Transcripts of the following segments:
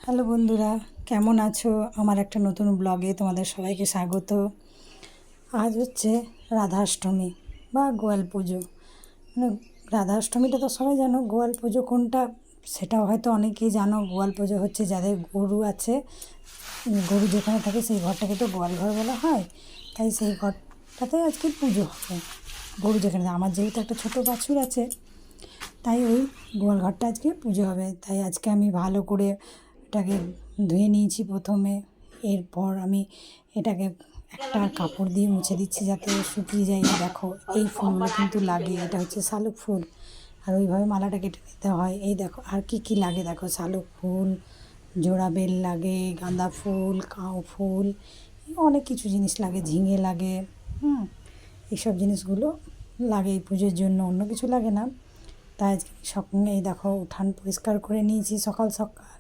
Hello বন্ধুরা, কেমন আছো? আমার একটা নতুন ব্লগে তোমাদের সবাইকে স্বাগত। আজ হচ্ছে রাধাষ্টমী বা গোয়াল পুজো। মানে রাধাষ্টমীটা তো সবাই জানো, গোয়াল পুজো কোনটা সেটাও হয়তো অনেকেই জানো। গোয়াল পুজো হচ্ছে যাদের গরু আছে, গরু যেখানে থাকে সেই ঘরটাকে তো গোয়াল ঘর বলা হয়। তাই সেই ঘরটাতে আজকে পুজো হবে। গরু যেখানে, আমার যেহেতু একটা ছোটো বাছুর আছে, তাই ওই গোয়াল ঘরটা আজকে পুজো হবে। তাই আজকে আমি ভালো করে এটাকে ধুয়ে নিয়েছি প্রথমে। এরপর আমি এটাকে একটা কাপড় দিয়ে মুছে দিচ্ছি যাতে শুকিয়ে যায়। দেখো, এই ফুলগুলো কিন্তু লাগে, এটা হচ্ছে শালুক ফুল, আর ওইভাবে মালাটা কেটে নিতে হয়। এই দেখো আর কি কি লাগে, দেখো শালুক ফুল, জোড়া বেল লাগে, গাঁদা ফুল, কাউ ফুল, অনেক কিছু জিনিস লাগে, ঝিঙে লাগে। এইসব জিনিসগুলো লাগে এই পুজোর জন্য, অন্য কিছু লাগে না। তাই আজকে সকালে এই দেখো উঠান পরিষ্কার করে নিয়েছি, সকাল সকাল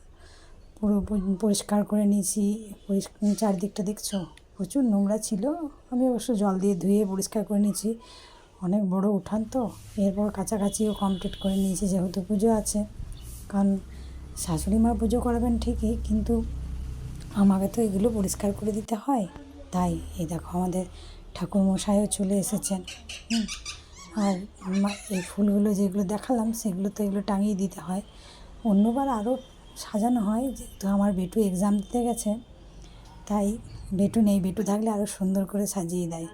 পুরো পরিষ্কার করে নিয়েছি। চারদিকটা দেখছো প্রচুর নোংরা ছিল, আমি অবশ্য জল দিয়ে ধুয়ে পরিষ্কার করে নিয়েছি। অনেক বড় উঠান তো, এরপর কাছাকাছিও কমপ্লিট করে নিয়েছি যেহেতু পুজো আছে। কারণ শাশুড়ি মা পুজো করাবেন ঠিকই, কিন্তু আমাকে তো এগুলো পরিষ্কার করে দিতে হয়। তাই এই দেখো আমাদের ঠাকুরমশাইও চলে এসেছেন। আর এই ফুলগুলো যেগুলো দেখালাম সেগুলো তো এগুলো টাঙিয়ে দিতে হয়। অন্যবার আরও সাজানো হয়, যেহেতু আমার বেটু এক্সাম দিতে গেছে, তাই বেটু নেই, বেটু থাকলে আরও সুন্দর করে সাজিয়ে দেয়।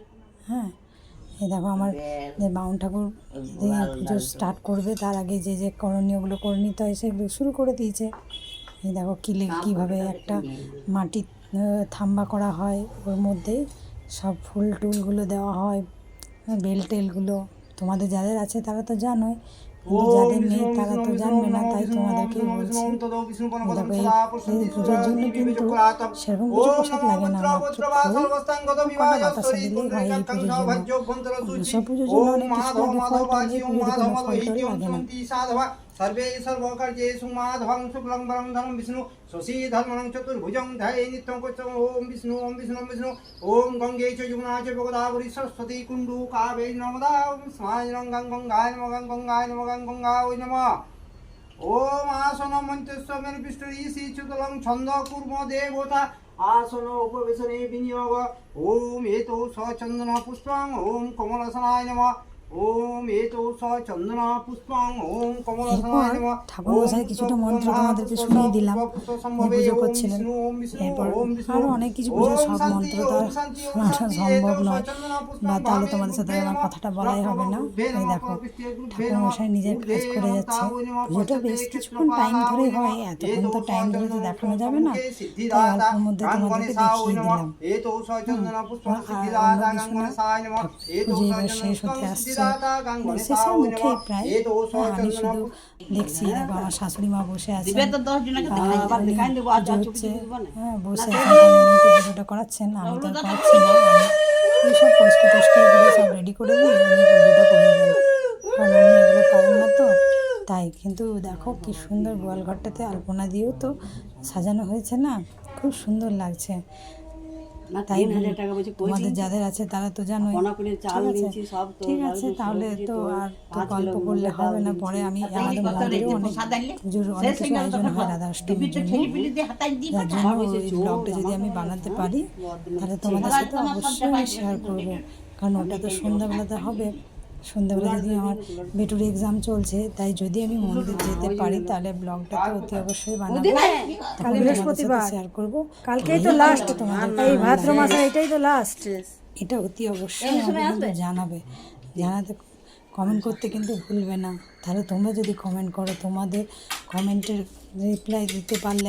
এই দেখো আমার যে বামুন ঠাকুর পুজো স্টার্ট করবে তার আগে যে যে করণীয়গুলো করে নিতে হয় সেগুলো শুরু করে দিয়েছে। এই দেখো কীভাবে একটা মাটির থাম্বা করা হয়, ওর মধ্যেই সব ফুল টুলগুলো দেওয়া হয়, বেল টেলগুলো। তোমাদের যাদের আছে তারা তো জানোই, কিন্তু যাদের নেই তারা তো জানবে না, তাই তোমাদেরকেই বলছি। দেখো এই পুজোর জন্য কিন্তু সেরকম কিছু প্রসাদ লাগে না, মাত্র কটা বাতাসা দিলেই হয় এই পুজোর জন্য। সব পুজোর জন্য অনেক কিছু লাগে, ফল টল, এই পুজোতে কোনো ফল টল লাগে না। सर्वे सर्वकार्येषु माधवं शुक्लं वरं धनं विष्णु शशिधर्मणं चतुर्भुजं ध्याये नित्यं कुशलं ओम विष्णु ओम विष्णु ओम विष्णु ओम गंगे च यमुना च गोदावरी सरस्वती कुंडू कावेरी नर्मदा ओम स्मायनं गंगाय नमः गंगाय नमः गंगाय नमः ओम आसनं मन्त्रस्वमेन विष्णुरीसि चुतलं छन्द कुर्म देवता आसन उपवेशने विनियोग ओम एतो स चन्दन पुष्पं ओम कमलसनाय नमः ओम एतो स चंदना पुष्पं ओम कमलसनाय नमः। ঠাকুরমশাই কিছুটা মন্ত্র তোমাদেরকে শুনিয়ে দিলাম, পুজো করছিলেন। এরপর আরও অনেক কিছু পুজো, সব মন্ত্র তো শোনানো সম্ভব নয়, বা তাহলে তোমাদের সাথে আমার কথাটা বলাই হবে না। এই দেখো ঠাকুরমশাই নিজের কাজ করে যাচ্ছে। পুজোটা বেশ কিছুক্ষণ টাইম ধরে হয়, এতক্ষণ তো টাইম ধরে তো দেখানো যাবে না, তাই অল্পের মধ্যে তোমাদেরকে দেখিয়ে দিলাম। আর অন্য কিছু না, পুজো এবার শেষ হতে আসছে, শেষের মুখে প্রায়। আমি শুধু দেখছি, দেখো আমার শাশুড়ি মা বসে আছে, পুজো হচ্ছে, বসে পুজোটা করাচ্ছেন, আমি তো করাচ্ছি না। আমি সব পরিষ্কার টরিষ্কার করে সব রেডি করে দিই, উনি পুজোটা করে দেন, কারণ উনি এগুলো পারেন না তো। তাই কিন্তু দেখো কি সুন্দর গোয়াল ঘরটাতে আলপনা দিয়েও তো সাজানো হয়েছে না, খুব সুন্দর লাগছে। তাই তোমাদের যাদের আছে তারা তো জানোই। ঠিক আছে, তাহলে তো আর তো গল্প করলে হবে না, পরে আমি আমাদের মন্দিরেও অনেক পুজোর অনেক কিছু আয়োজন হয় রাধাষ্টমীর জন্য, যার জন্য ওই ব্লগটা যদি আমি বানাতে পারি তাহলে তোমাদের সাথে অবশ্যই আমি শেয়ার করবো। কারণ ওটা তো সন্ধ্যাবেলাতে হবে, সন্ধ্যাবেলা যদি আমার বেটুর এক্সাম চলছে, তাই যদি আমি মন্দির যেতে পারি তাহলে ব্লগটা তো অতি অবশ্যই বানাবো, কাল বৃহস্পতিবার শেয়ার করবো। কালকেই তো লাস্ট, এই ভাদ্র মাসে এটাই তো লাস্ট। এটা অতি অবশ্যই আমাকে কিন্তু জানাতে কমেন্ট করতে কিন্তু ভুলবে না। তাহলে তোমরা যদি কমেন্ট করো, তোমাদের কমেন্টের রিপ্লাই দিতে পারলে